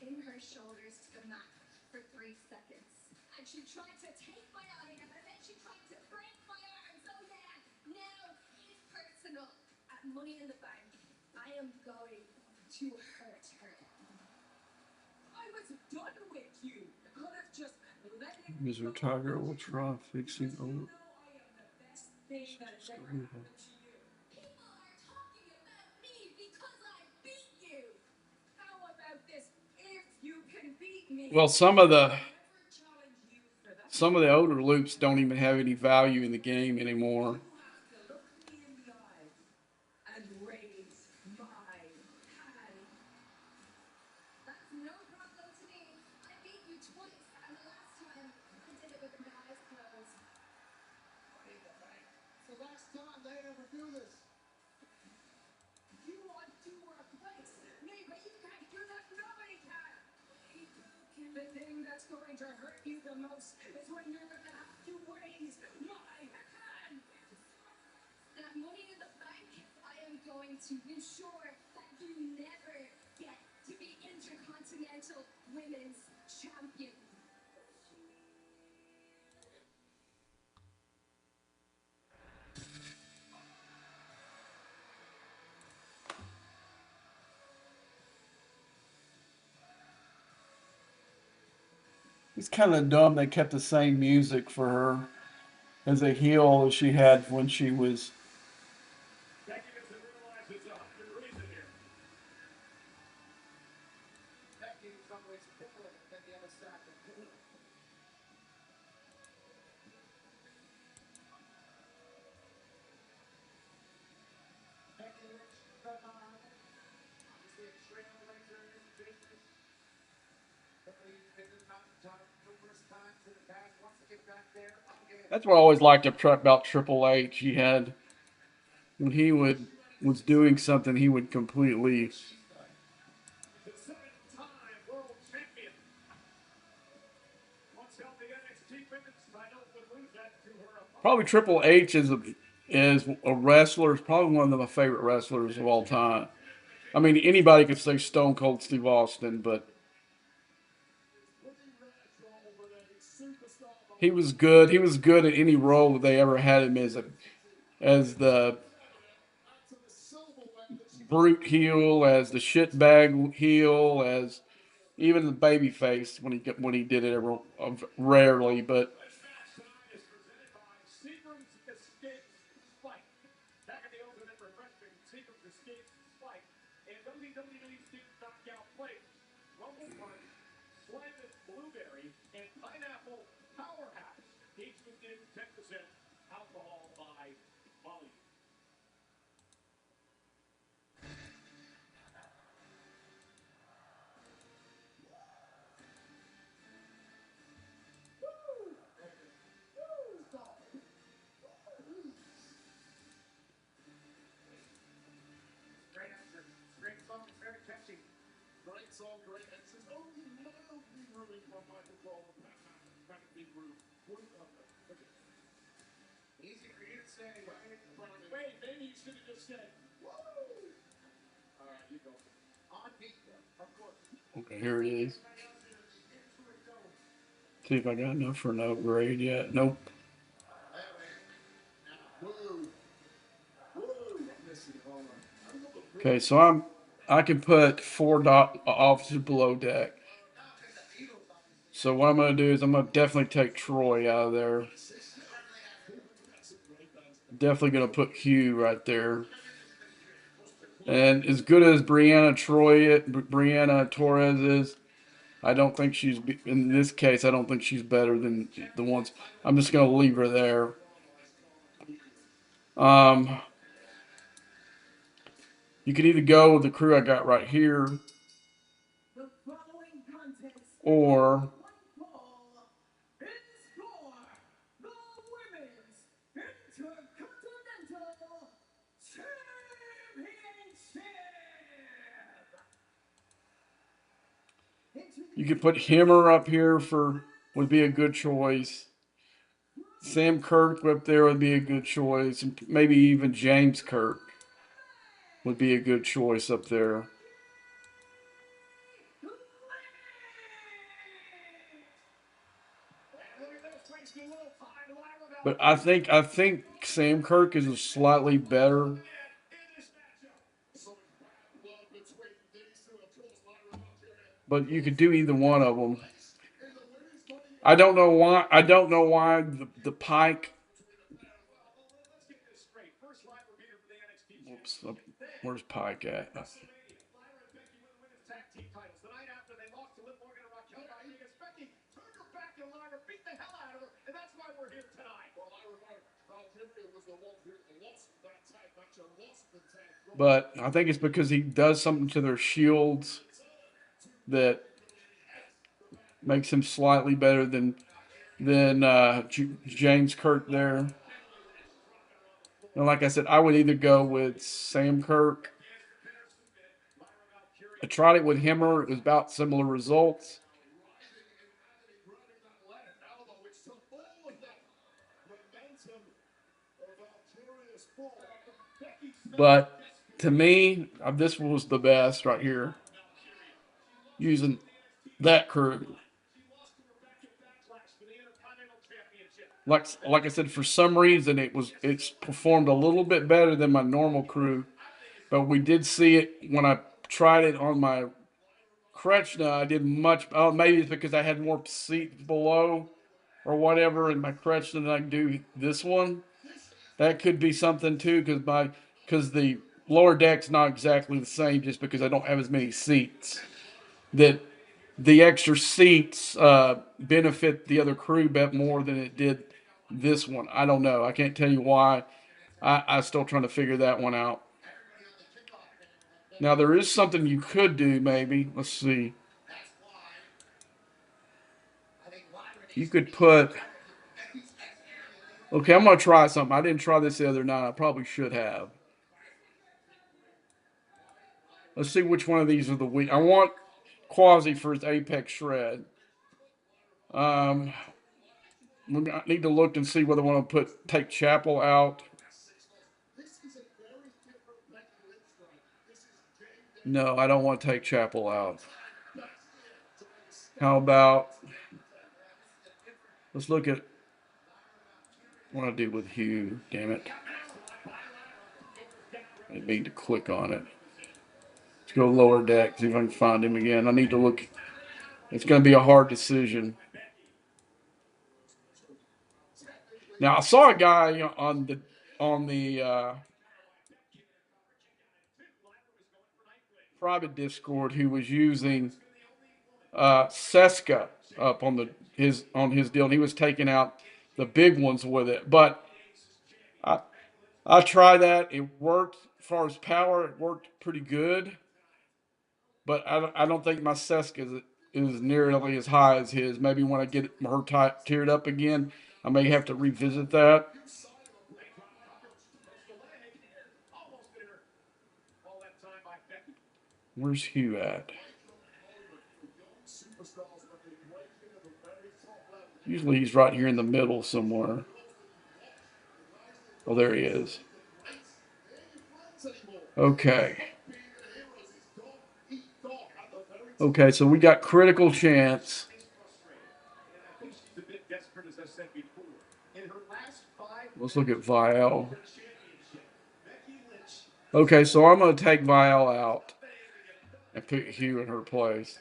pin her shoulders to the mat for 3 seconds. And she tried to take my eye, and then she tried to break my arms. Oh yeah, now it's personal. At Money in the Bank, I am going to hurt her. I was done with you. Could have just let it Mr. Tiger will try fixing over. I am the best thing that has ever happened to you. People are talking about me because I beat you. How about this? If you can beat me, Well, I'll never challenge you for that. some of the older loops don't even have any value in the game anymore. You have to look me in the eye and raise my hand. That's no problem to me. I beat you twice, and the last time I did it with my eyes closed. It's the last time they ever do this. You want to replace me, but you can't do that. Nobody can. The thing that's going to hurt you the most is when you're going to have to raise my hand. At Money in the Bank, I am going to ensure that you never get to be Intercontinental Women's Champion. It's kind of dumb they kept the same music for her as a heel as she had when she was. Becky doesn't realize it's 100 reason here. Becky in some ways pulling than the other side can pull. Becky Lynch, obviously a trailblazer in this business. Somebody's been to the mountaintop numerous times in the past. Wants to get back there again. That's what I always liked about Triple H. He had when he was doing something, he would completely. The 7-time world champion. Once held the NXT Women's title, would lose that to her opponent. Probably Triple H is a wrestler. Is probably one of my favorite wrestlers of all time. I mean, anybody could say Stone Cold Steve Austin, but he was good. He was good at any role that they ever had him as the brute heel, as the shitbag heel, as even the baby face when he did it rarely, but. Is presented by Seagram's Escape Spike. Back in the Ultimate Refreshing, Seagram's Escape Spike. And WWE Student Knockout Plate. Rumble Punch, Slanted Blueberry, and Pineapple Powerhouse. Each contains 10% alcohol by volume. Great answer. Great song. Very catchy. Great song, great answers. Only mildly ruined from Michael Cole and Pat McGrew. Easy for you to say, right? Wait, maybe you should have just said, woo! All right, you go. On beat, of course. Okay, here it is. See if I got enough for an upgrade yet. Nope. Woo! Woo! Okay, so I can put 4 officers below deck. So what I'm gonna do is I'm gonna definitely take Troy out of there. Definitely gonna put Hugh right there. And as good as Brianna Torres is, I don't think she's in this case. I don't think she's better than the ones. I'm just gonna leave her there. You could either go with the crew I got right here, or you could put Himmer up here would be a good choice. Sam Kirk up there would be a good choice, and maybe even James Kirk would be a good choice up there. But I think Sam Kirk is slightly better. But you could do either one of them. I don't know why. I don't know why the Pike. Whoops. Where's Pike at? But I think it's because he does something to their shields that makes him slightly better than James Kirk there. And like I said, I would either go with Sam Kirk. I tried it with Himmer. It was about similar results. But to me, this was the best right here. Using that crew. Like I said, for some reason it's performed a little bit better than my normal crew. But we did see it when I tried it on my Kretschna. I did much. Oh, maybe it's because I had more seats below or whatever in my Kretschna than I do this one. That could be something too, because the lower deck's not exactly the same, just because I don't have as many seats. That the extra seats benefit the other crew bit more than it did this one. I don't know. I can't tell you why. I'm still trying to figure that one out. Now there is something you could do, maybe. Let's see. You could put. Okay, I'm gonna try something. I didn't try this the other night. I probably should have. Let's see which one of these are the weak. I want Quasi for his Apex Shred. Um, I need to look and see whether I want to take Chapel out. No, I don't want to take Chapel out. How about let's look at what I do with Hugh. Damn it! I need to click on it. Let's go lower deck. See if I can find him again. I need to look. It's going to be a hard decision. Now I saw a guy on the private Discord who was using Seska up on his deal, and he was taking out the big ones with it. But I I tried that. It worked as far as power. It worked pretty good. But I don't think my Seska is nearly as high as his. Maybe when I get her tiered up again, I may have to revisit that. Where's Hugh at? Usually he's right here in the middle somewhere. Oh, there he is. Okay. Okay, so we got critical chance. Let's look at Vial. Okay, so I'm going to take Vial out and put Hugh in her place.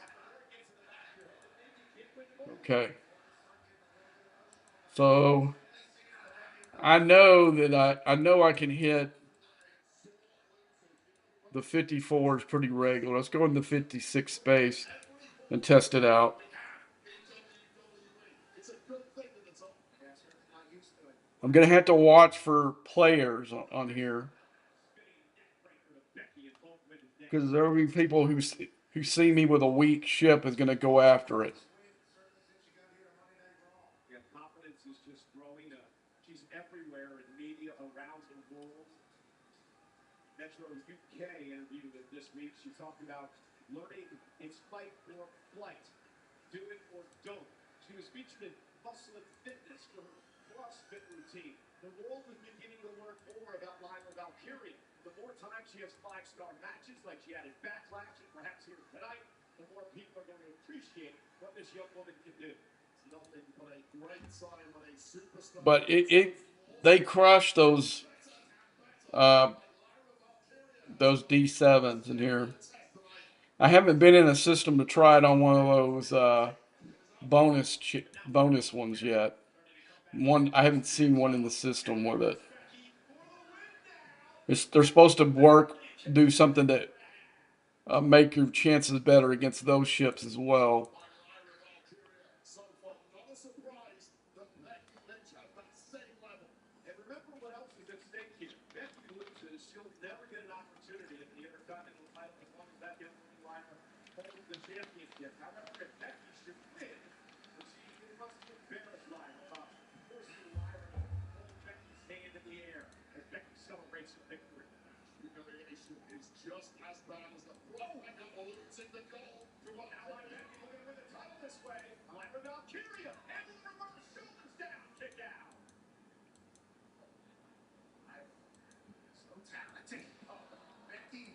Okay. So I know that I can hit the 54s pretty regular. Let's go in the 56 space and test it out. I'm going to have to watch for players on here, because there will be people who see me with a weak ship is going to go after it. Confidence is just growing. She's everywhere in media around the world. Metro UK interviewed this week. She talked about learning it's fight or flight, do it or don't. She was featured in Hustle and Fitness for her CrossFit routine. The world is beginning to learn more about Lila Valkyrie. The more time she has five-star matches like she had in Backlash and perhaps here tonight, the more people are going to appreciate what this young woman can do. But they crushed uh, those D7s in here. I haven't been in a system to try it on one of those bonus ones yet. I haven't seen one in the system with it. They're supposed to do something to make your chances better against those ships as well. So far, not a surprise that Becky Lynch has that same level. And remember what else is at stake here. Becky loses, she'll never get an opportunity at the Intercontinental title as long as that young liner holds the championship. However, if Becky should win, she must be embarrassed Lyra about forcing Lyra to hold Becky's hand in the air as Becky celebrates the victory. Humiliation is just as bad as the throwing of balloons in the goal to a ally. Becky looking to win the title this way. Lyra Valkyria and the reverse shoulders down, kick out. So talented. Becky.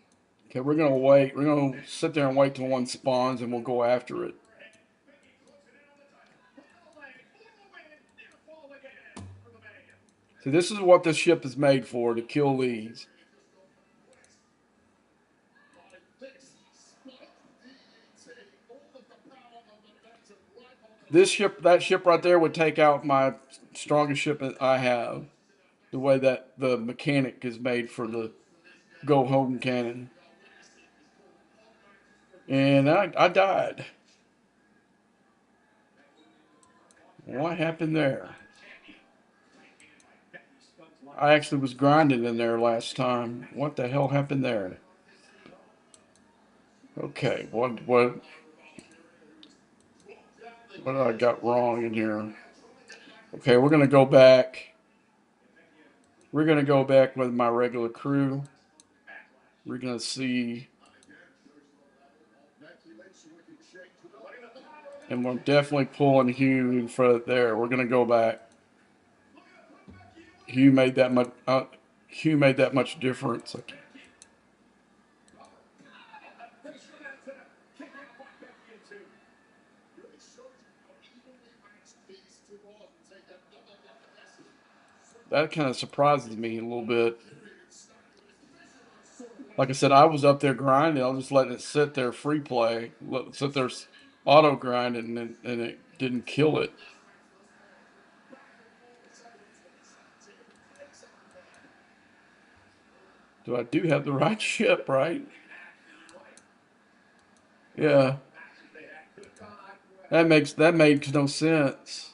Okay, we're gonna wait. We're gonna sit there and wait till one spawns, and we'll go after it. Becky closing in on the title. Hook on the leg for the win. Near fall again for the man. So this is what this ship is made for, to kill these. That ship right there would take out my strongest ship that I have. The way that the mechanic is made for the go home cannon. And I died. What happened there? I actually was grinding in there last time. What the hell happened there? Okay, what did I got wrong in here? Okay, we're gonna go back. We're gonna go back with my regular crew. We're gonna see, and we're definitely pulling Hugh in front of there. We're gonna go back. Hugh made that much. Hugh made that much difference. That kind of surprises me a little bit. Like I said, I was up there grinding. I was just letting it sit there free play, sit there auto grinding, and it didn't kill it. I do have the right ship, right? Yeah. That makes no sense.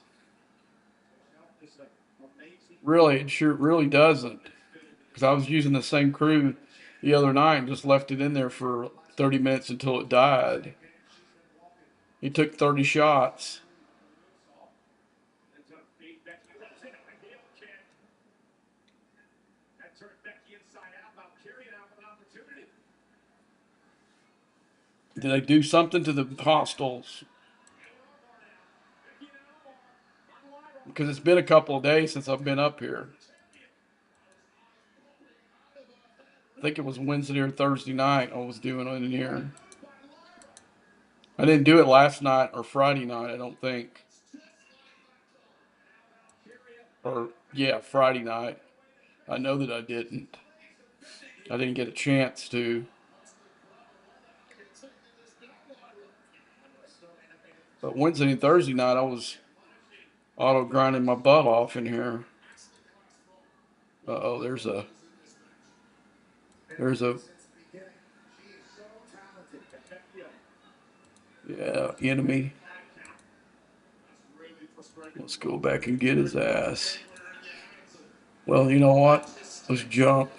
Really, it sure really doesn't. Because I was using the same crew the other night and just left it in there for 30 minutes until it died. He took 30 shots. Did they do something to the hostiles? Because it's been a couple of days since I've been up here. I think it was Wednesday or Thursday night I was doing it in here. I didn't do it last night or Friday night, I don't think. Or, yeah, Friday night. I know that I didn't. I didn't get a chance to. But Wednesday and Thursday night, I was auto grinding my butt off in here. Uh-oh, there's a yeah, enemy. Let's go back and get his ass. Well, you know what? Let's jump.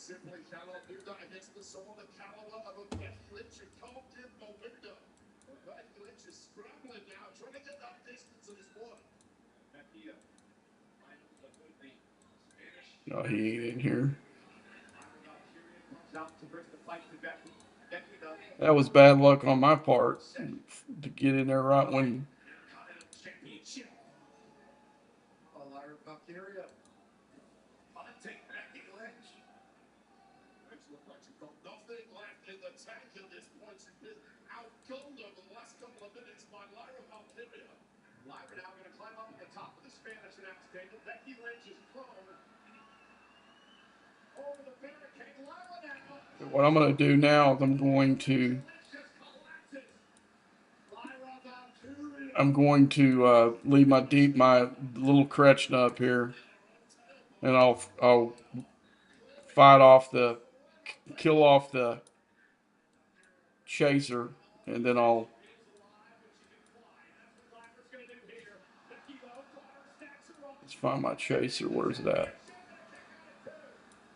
Simply cannot do that against the soul of the caliber of a Becky Lynch who can't give momentum. Becky Lynch is scrambling now, trying to get that distance in his blood. Becky, No, he ain't in here. That was bad luck on my part to get in there right when. Lyra now going to climb up on the top of the Spanish announce table. Becky Lynch is prone. Over the barricade. Lyra now. What I'm going to do now is I'm going to leave my little Kretschner up here, and I'll fight off kill off the chaser, and then I'll let's find my chaser. Where's it at?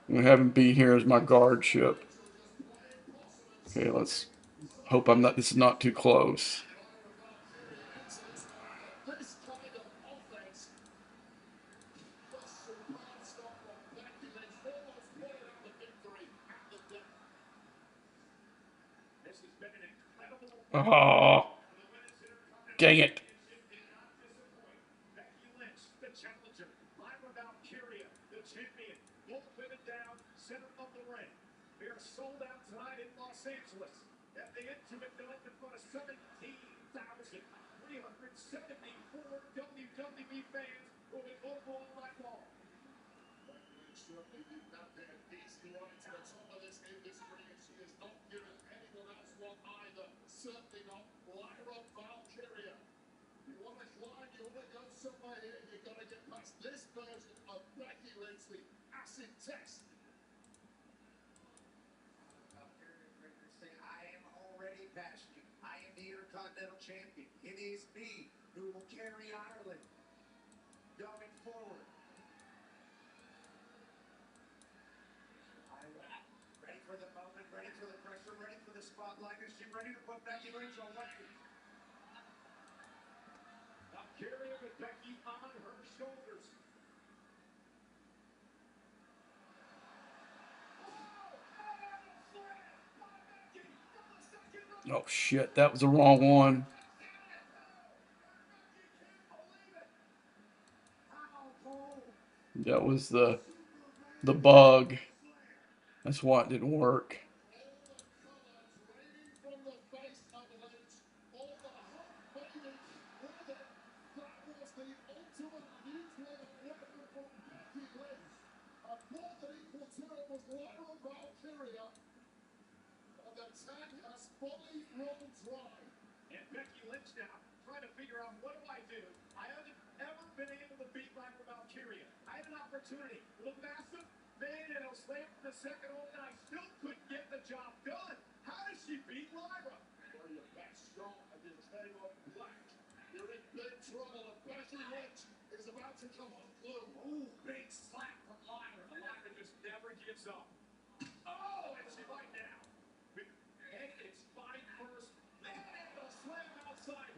I'm gonna have him be here as my guard ship. Okay, let's hope this is not too close. Oh, dang it. Becky Lynch, the challenger. Lyra Valkyria, the champion. Both women down, center of the ring. We are sold out tonight in Los Angeles at the Intimate Dome in front of 17,374 WWE fans who have been over all night long. Certainly did not have peace. He wanted to the top of this industry, and she has not given anyone else one either. Certainly not Lyra Valkyria. You want to climb, you want to go somewhere here, you've got to get past this version of Becky Lynch, the acid test. I am already past you. I am the Intercontinental Champion. It is me who will carry Ireland going forward. Ready for the moment, ready for the pressure, ready for the spotlight. Is she ready to put Becky Lynch away? Valkyria with Becky on her shoulders. Oh shit, that was the wrong one. That was the bug. That's why it didn't work. And Becky Lynch now trying to figure out, what do I do? I haven't ever been able to beat Lyra Valkyria. I had an opportunity with a massive manhandle slam for the second hold, and I still couldn't get the job done. How does she beat Lyra? Well, you're back strong against anyone black. You're in big trouble, and Becky Lynch is about to come unglued. Ooh, big slap from Lyra. Lyra just never gives up. Oh, and she right now. And it's spine first. Manhandle slam outside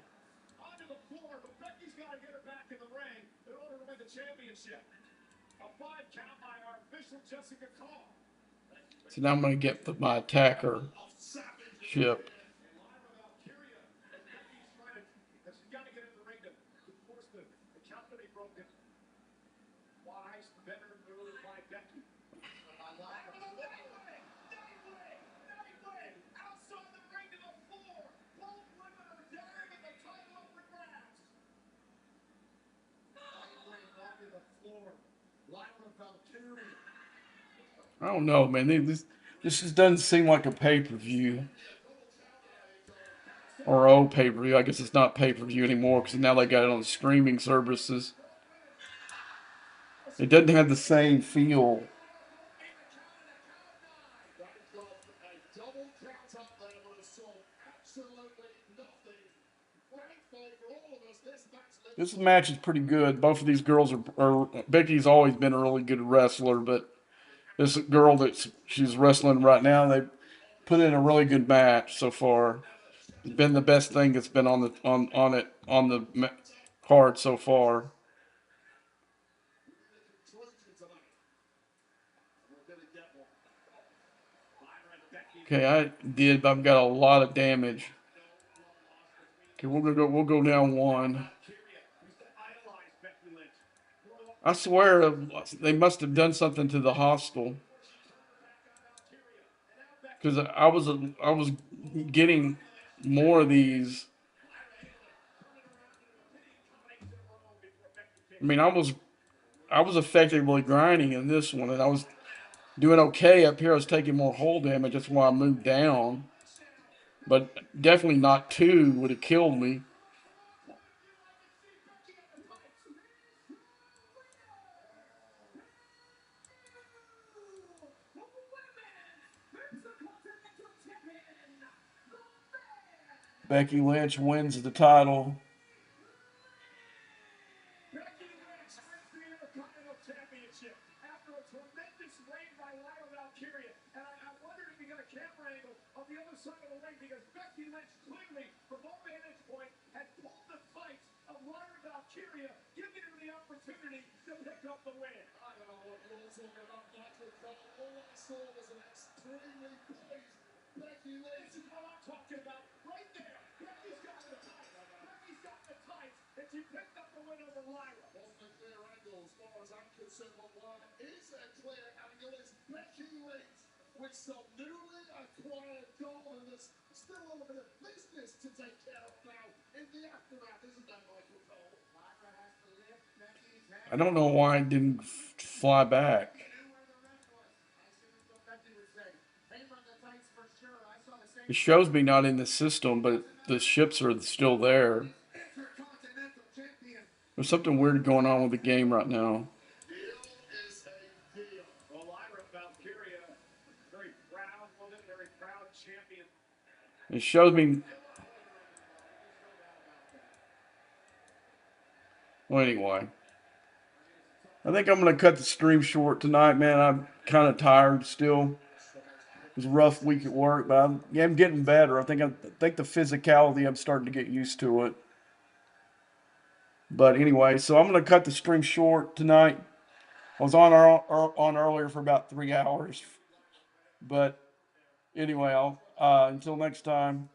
onto the floor, but Becky's got to get her back in the ring in order to win the championship. A 5 count by our official Jessica Call. So now I'm going to get my attacker ship. And Lyra Valkyria, and Becky's trying to, she's got to get in the ring to force the count to be broken. Wise, better move by Becky. Lyra, outside the ring to the floor. Both women are down and the title up for grabs. Onto the floor. Lyra Valkyria. I don't know, man. This just doesn't seem like a pay-per-view. Or old pay-per-view. I guess it's not pay-per-view anymore because now they got it on streaming services. It doesn't have the same feel. This match is pretty good. Both of these girls are Becky's always been a really good wrestler, but this girl she's wrestling right now, they put in a really good match so far. It's been the best thing that's been on the card so far. Okay, I did, but I've got a lot of damage. Okay, we'll go down one. I swear they must have done something to the hostel. Because I was getting more of these. I mean, I was effectively grinding in this one, and I was doing okay up here. I was taking more hull damage. That's why I moved down. But definitely not two would have killed me. Becky Lynch wins the title. Becky Lynch wins the Intercontinental Championship after a tremendous reign by Lyra Valkyria. And I wondered if we got a camera angle on the other side of the ring because Becky Lynch clearly, from our vantage point, had pulled the fight of Lyra Valkyria, giving her the opportunity to pick up the win. I don't know what you're talking about, Michael Cole. All I saw was an extremely poised Becky Lynch. This is what I'm talking about right there. Becky's got the tights. Becky's got the tights. And she picked up the win over Lyra. Wasn't a clear angle as far as I'm concerned, but what is a clear angle is Becky Lynch with some newly acquired gold, and there's still a little bit of business to take care of now in the aftermath, isn't there, Michael Cole? Lyra has to lift Becky's head. I don't know why it didn't fly back. It shows me not in the system, but the ships are still there. There's something weird going on with the game right now. Deal is a deal. Well, Lyra Valkyria, very proud woman, very proud champion. It shows me. Well, anyway, I think I'm gonna cut the stream short tonight, man. I'm kind of tired still. It was a rough week at work, but I'm getting better. I think the physicality, I'm starting to get used to it. But anyway, so I'm gonna cut the stream short tonight. I was on earlier for about 3 hours, but anyway, I'll until next time.